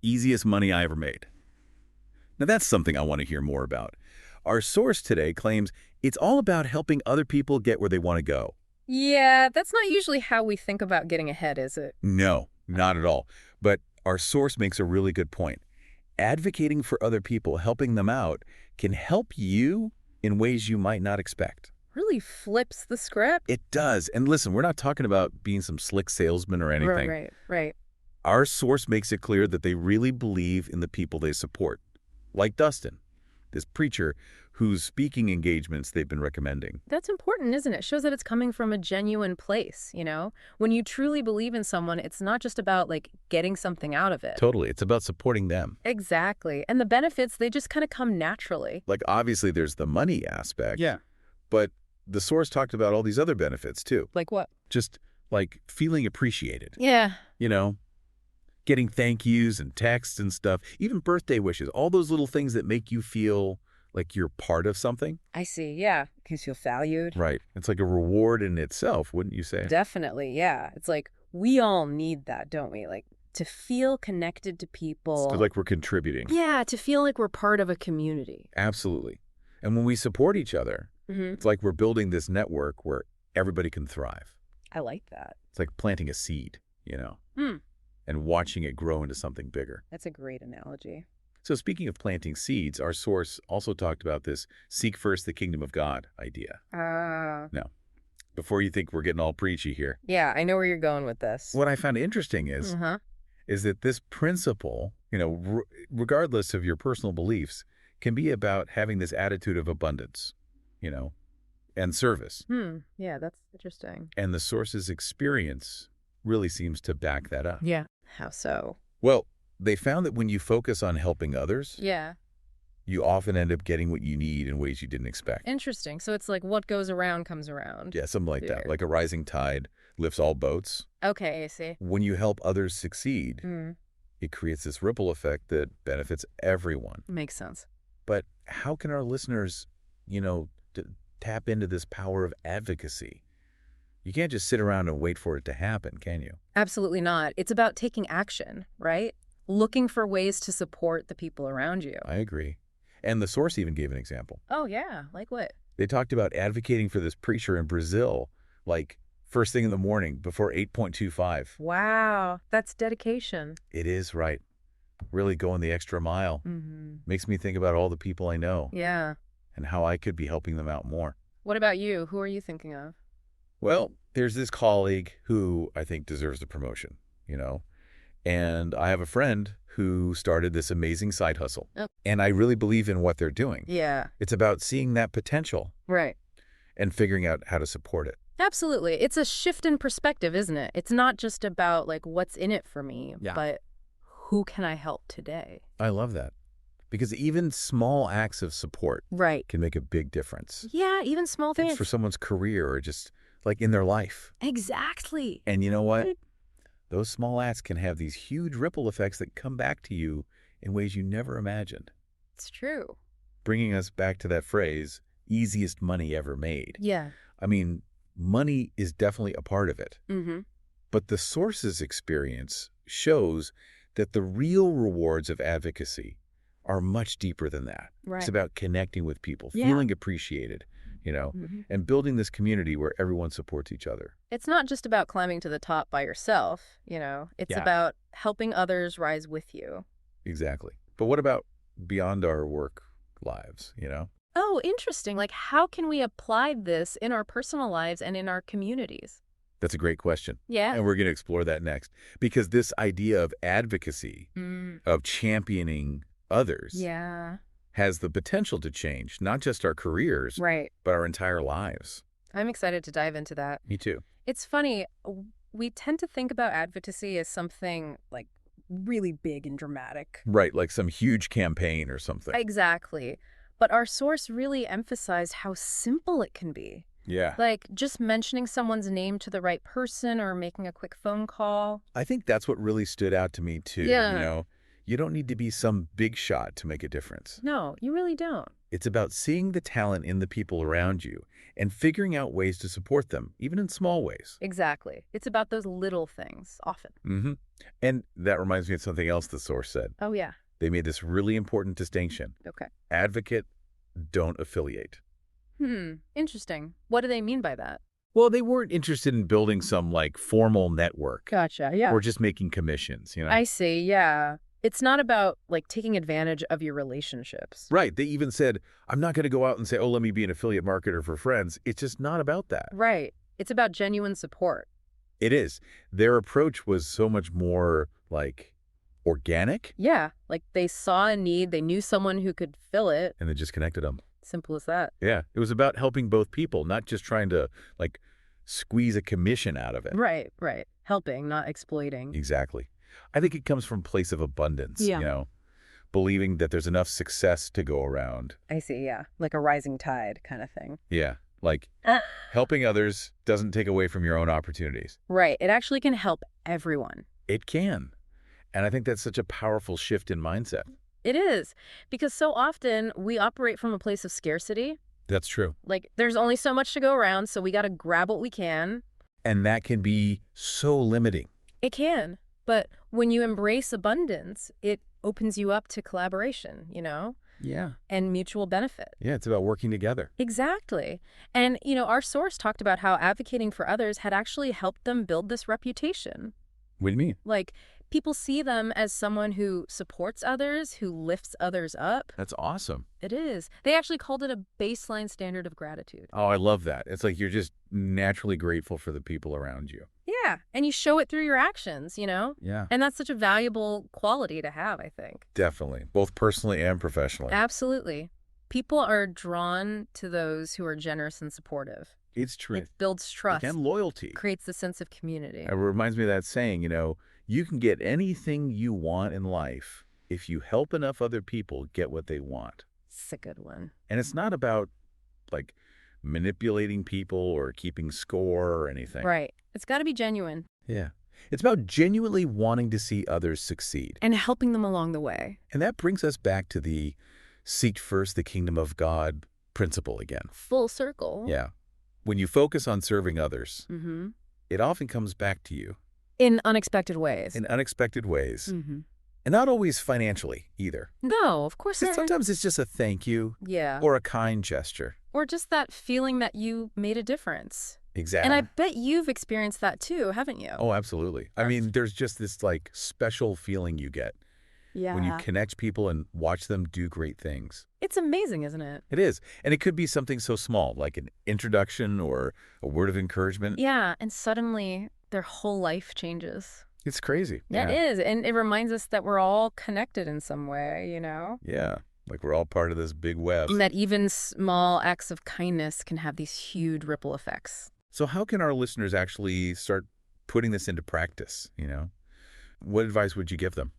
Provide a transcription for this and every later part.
Easiest money I ever made. Now that's something I want to hear more about. Our source today claims it's all about helping other people get where they want to go. Yeah, that's not usually how we think about getting ahead, is it? No, not at all. But our source makes a really good point. Advocating for other people, helping them out, can help you in ways you might not expect. Really flips the script. It does. And listen, we're not talking about being some slick salesman or Right, anything. right, right. Our source makes it clear that they really believe in the people they support. Like Dustin, this preacher whose speaking engagements they've been recommending. That's important, isn't it? Shows that it's coming from a genuine place, When you truly believe in someone, it's not just about, getting something out of it. Totally. It's about supporting them. Exactly. And the benefits, they just kind of come naturally. Like, obviously, there's the money aspect. Yeah. But the source talked about all these other benefits, too. Like what? Just, like, feeling appreciated. Yeah. Getting thank yous and texts and stuff, even birthday wishes, all those little things that make you feel like you're part of something. I see, yeah. Makes you feel valued. Right. It's like a reward in itself, wouldn't you say? Definitely, yeah. It's like we all need that, don't we? Like to feel connected to people. Like we're contributing. Yeah, to feel like we're part of a community. Absolutely. And when we support each other, Mm-hmm. it's like we're building this network where everybody can thrive. I like that. It's like planting a seed, Hmm. and watching it grow into something bigger. That's a great analogy. So speaking of planting seeds, our source also talked about this seek first the kingdom of God idea. Now, before you think we're getting all preachy here, Yeah, I know where you're going with this. what I found interesting is that this principle, regardless of your personal beliefs, can be about having this attitude of abundance, and service. Yeah, that's interesting. And the source's experience really seems to back that up. Yeah. How so? Well, they found that when you focus on helping others, Yeah. you often end up getting what you need in ways you didn't expect. Interesting. So it's like what goes around comes around. Yeah, something like that. Weird. Like a rising tide lifts all boats. Okay, I see. When you help others succeed, Mm, it creates this ripple effect that benefits everyone. makes sense. But how can our listeners, tap into this power of advocacy? You can't just sit around and wait for it to happen, can you? Absolutely not. It's about taking action, right? Looking for ways to support the people around you. I agree. And the source even gave an example. Oh, yeah. Like what? They talked about advocating for this preacher in Brazil, like first thing in the morning before 8.25. Wow. That's dedication. It is right. Really going the extra mile. Mm-hmm. Makes me think about all the people I know Yeah. and how I could be helping them out more. What about you? Who are you thinking of? Well, there's this colleague who I think deserves the promotion, and I have a friend who started this amazing side hustle. Oh. And I really believe in what they're doing. Yeah. It's about seeing that potential Right. and figuring out how to support it. Absolutely. It's a shift in perspective, isn't it? It's not just about what's in it for me, Yeah. but who can I help today? I love that. Because even small acts of support Right. can make a big difference. Yeah, even small It's things. for someone's career or just like in their life. Exactly. And you know what? Those small acts can have these huge ripple effects that come back to you in ways you never imagined. It's true. Bringing us back to that phrase, easiest money ever made. Yeah. I mean, money is definitely a part of it. Mm-hmm. But the source's experience shows that the real rewards of advocacy are much deeper than that. Right. It's about connecting with people, Yeah. feeling appreciated, Mm-hmm. and building this community where everyone supports each other. It's not just about climbing to the top by yourself, It's Yeah. about helping others rise with you. Exactly. But what about beyond our work lives, Oh, interesting. How can we apply this in our personal lives and in our communities? That's a great question. Yeah. And we're going to explore that next. Because this idea of advocacy, Mm, of championing others, yeah. has the potential to change not just our careers, Right. but our entire lives. I'm excited to dive into that. Me too. It's funny. We tend to think about advocacy as something really big and dramatic. Right, like some huge campaign or something. Exactly. But our source really emphasized how simple it can be. Yeah. Just mentioning someone's name to the right person or making a quick phone call. I think that's what really stood out to me too. Yeah. You don't need to be some big shot to make a difference. No, you really don't. It's about seeing the talent in the people around you and figuring out ways to support them, even in small ways. Exactly. It's about those little things, often. Mm-hmm. And that reminds me of something else the source said. Oh, yeah. They made this really important distinction. Okay. Advocate, don't affiliate. Interesting. What do they mean by that? Well, they weren't interested in building some, formal network. Gotcha, yeah. Or just making commissions, I see, yeah. It's not about, taking advantage of your relationships. Right. They even said, I'm not going to go out and say, oh, let me be an affiliate marketer for friends. It's just not about that. Right. It's about genuine support. It is. Their approach was so much more, organic. Yeah, they saw a need, they knew someone who could fill it. And they just connected them. Simple as that. Yeah. It was about helping both people, not just trying to, squeeze a commission out of it. Right, right. Helping, not exploiting. Exactly. I think it comes from a place of abundance, Yeah. Believing that there's enough success to go around. I see, yeah. Like a rising tide kind of thing. Yeah. Helping others doesn't take away from your own opportunities. Right. It actually can help everyone. It can. And I think that's such a powerful shift in mindset. It is. Because so often we operate from a place of scarcity. That's true. There's only so much to go around, so we got to grab what we can. And that can be so limiting. It can. But when you embrace abundance, it opens you up to collaboration, Yeah. and mutual benefit. Yeah, it's about working together. Exactly. And, our source talked about how advocating for others had actually helped them build this reputation. What do you mean? People see them as someone who supports others, who lifts others up. That's awesome. It is. They actually called it a baseline standard of gratitude. Oh, I love that. It's you're just naturally grateful for the people around you. Yeah. And you show it through your actions, Yeah. And that's such a valuable quality to have, I think. Definitely. Both personally and professionally. Absolutely. People are drawn to those who are generous and supportive. It's true. It builds trust. And loyalty. Creates a sense of community. It reminds me of that saying, you can get anything you want in life if you help enough other people get what they want. It's a good one. And it's not about, manipulating people or keeping score or anything. Right. It's got to be genuine. Yeah. It's about genuinely wanting to see others succeed. And helping them along the way. And that brings us back to the seek first the kingdom of God principle again. Full circle. Yeah. When you focus on serving others, it often comes back to you. In unexpected ways. In unexpected ways. And not always financially either. No, of course not. Sometimes it's just a thank you. Yeah. Or a kind gesture. Or just that feeling that you made a difference. Exactly. And I bet you've experienced that too, haven't you? Oh, absolutely. I mean, there's just this special feeling you get when you connect people and watch them do great things. It's amazing, isn't it? It is. And it could be something so small, like an introduction or a word of encouragement. Yeah, and suddenly their whole life changes. It's crazy. Yeah, it is. And it reminds us that we're all connected in some way, Yeah. We're all part of this big web. And that even small acts of kindness can have these huge ripple effects. So how can our listeners actually start putting this into practice, What advice would you give them?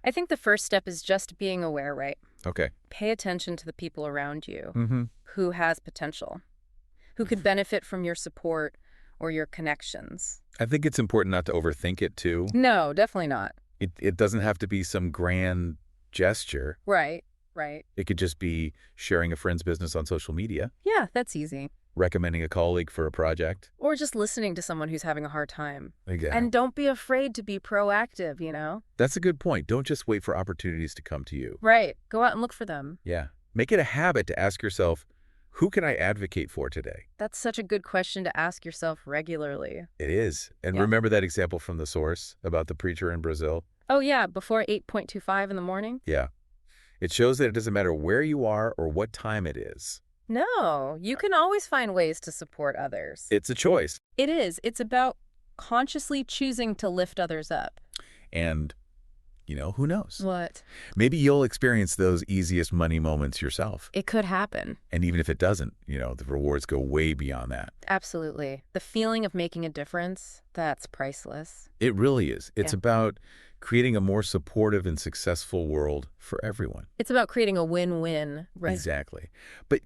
I think the first step is just being aware, right? Okay. Pay attention to the people around you who has potential, who could benefit from your support or your connections. I think it's important not to overthink it, too. No, definitely not. It doesn't have to be some grand gesture. Right, right. It could just be sharing a friend's business on social media. Yeah, that's easy. Recommending a colleague for a project. Or just listening to someone who's having a hard time. Exactly. And don't be afraid to be proactive, That's a good point. Don't just wait for opportunities to come to you. Right. Go out and look for them. Yeah. Make it a habit to ask yourself, who can I advocate for today? That's such a good question to ask yourself regularly. It is. And remember that example from the source about the preacher in Brazil? Oh, yeah, before 8:25 in the morning? Yeah. It shows that it doesn't matter where you are or what time it is. No, you can always find ways to support others. It's a choice. It is. It's about consciously choosing to lift others up. And, who knows? What? Maybe you'll experience those easiest money moments yourself. It could happen. And even if it doesn't, the rewards go way beyond that. Absolutely. The feeling of making a difference, that's priceless. It really is. It's about creating a more supportive and successful world for everyone. It's about creating a win-win, right? Exactly. But,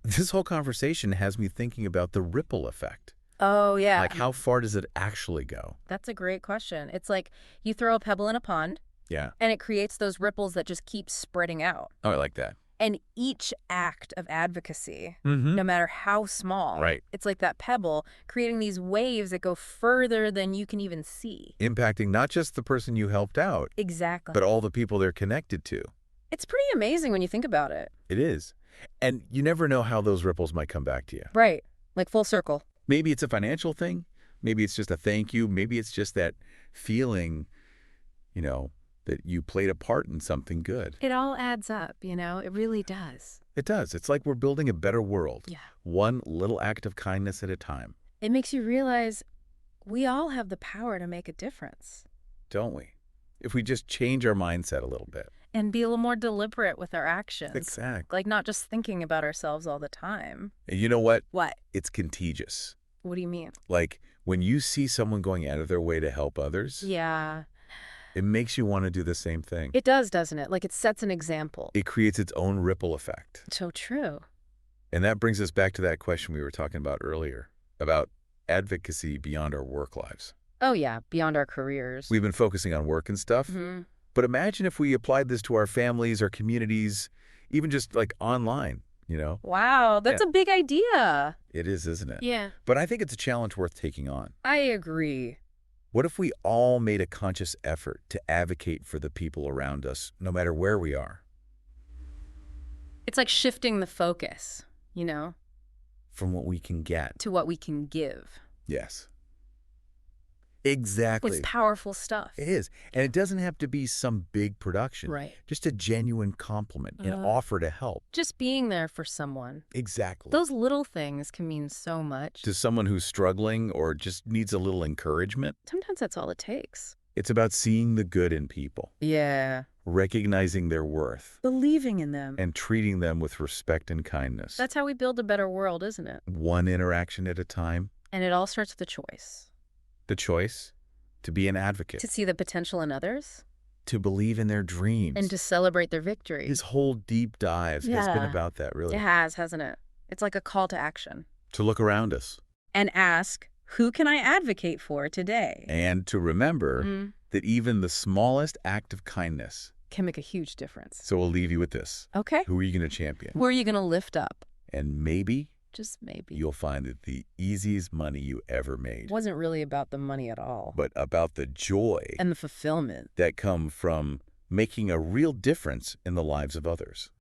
this whole conversation has me thinking about the ripple effect. Oh, yeah. Like, how far does it actually go? That's a great question. It's like you throw a pebble in a pond, Yeah. and it creates those ripples that just keep spreading out. Oh, I like that. And each act of advocacy, Mm-hmm. no matter how small, Right. it's like that pebble creating these waves that go further than you can even see. Impacting not just the person you helped out, Exactly. but all the people they're connected to. It's pretty amazing when you think about it. It is. And you never know how those ripples might come back to you. Right. Like full circle. Maybe it's a financial thing. Maybe it's just a thank you. Maybe it's just that feeling, that you played a part in something good. It all adds up, It really does. It does. It's like we're building a better world. Yeah. One little act of kindness at a time. It makes you realize we all have the power to make a difference. Don't we? If we just change our mindset a little bit. And be a little more deliberate with our actions. Exactly. Like not just thinking about ourselves all the time. And you know what? What? It's contagious. What do you mean? Like when you see someone going out of their way to help others, Yeah. it makes you want to do the same thing. It does, doesn't it? Like it sets an example. It creates its own ripple effect. So true. And that brings us back to that question we were talking about earlier, about advocacy beyond our work lives. Oh, yeah. Beyond our careers. We've been focusing on work and stuff, but imagine if we applied this to our families, our communities, even just like online, Wow, that's a big idea. It is, isn't it? Yeah. But I think it's a challenge worth taking on. I agree. What if we all made a conscious effort to advocate for the people around us, no matter where we are? It's like shifting the focus, From what we can get. to what we can give. Yes. Exactly. It's powerful stuff. It is. And it doesn't have to be some big production. Right. Just a genuine compliment, an offer to help. Just being there for someone. Exactly. Those little things can mean so much. To someone who's struggling or just needs a little encouragement, Sometimes that's all it takes. it's about seeing the good in people, Yeah. recognizing their worth, Believing in them. and treating them with respect and kindness. That's how we build a better world, isn't it? One interaction at a time. And it all starts with a choice. The choice to be an advocate, To see the potential in others. to believe in their dreams. And to celebrate their victories. This whole deep dive has been Yeah. about that, really. It has, hasn't it? It's like a call to action. To look around us. And ask, who can I advocate for today? And to remember that even the smallest act of kindness. Can make a huge difference. So we'll leave you with this. Okay. Who are you going to champion? Who are you going to lift up? And maybe Just maybe. you'll find that the easiest money you ever made. Wasn't really about the money at all. But about the joy And the fulfillment. that come from making a real difference in the lives of others.